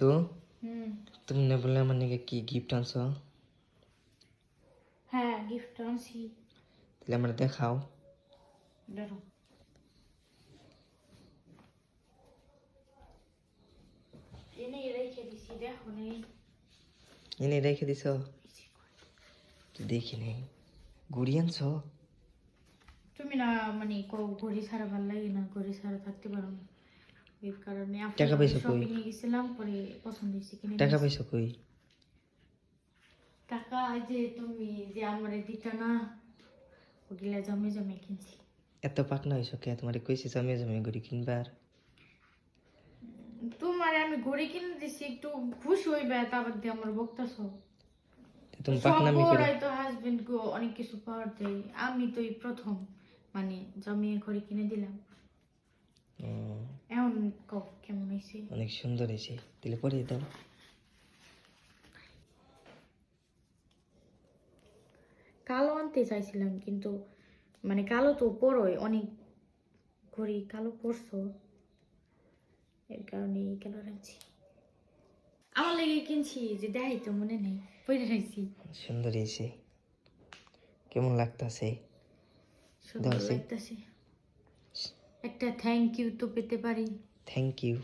তো তুমি না বললে আমার নাকি কি গিফট আনছো? হ্যাঁ গিফট আনছি। তাহলে আমার দেখাও। দেখো এনে রেখে দিছি, দেখো নেই। এনে রেখে দিছ? দেখি নেই। ঘুড়ি আনছো? তুমি না মানে ঘড়ি ছাড়া ভালো লাগে না, ঘড়ি ছাড়া থাকতে পারো না, এই কারণে টাকা পয়সা কই? শপিং এ গেছিলাম, পরে পছন্দ হয়েছে কিনে টাকা নিয়েছি। পয়সা কই? টাকা যে তুমি যে আমারে দিতা না, ওগুলা জমে জমে কিনছি। এত পাকনা হয়েছ কে? তোমার কইছি জমে জমে ঘুড়ি কিনবার। তোমার আমি ঘড়ি কিনে দিছি, একটু খুশি হইবে, তারপর দিয়ে আমার বকতাছো। তুমি সব পাকনামি করে। বউরাই তো হাজবেন্ড গো অনেক কিছু পাওয়ার দেয়, আমি তো এই প্রথম মানে জমিয়ে ঘড়ি কিনে দিলাম। এমন কেমন হয়েছে? অনেক সুন্দর হয়েছে, তাহলে পরিয়ে দাও। কালো আনতে চাইছিলাম, কিন্তু মানে কালো তো পরোই অনেক, ঘড়ি কালো পরছো, এর কারণে এই কালার আনছি। আমার লেগে কিনছি যে দেখাই তো মনে নেই, পরে রাখছি। সুন্দর হয়েছে। কেমন লাগতাছে? সুন্দর লাগতেছে। একটা থ্যাংক ইউ তো পেতে পারি? Thank you.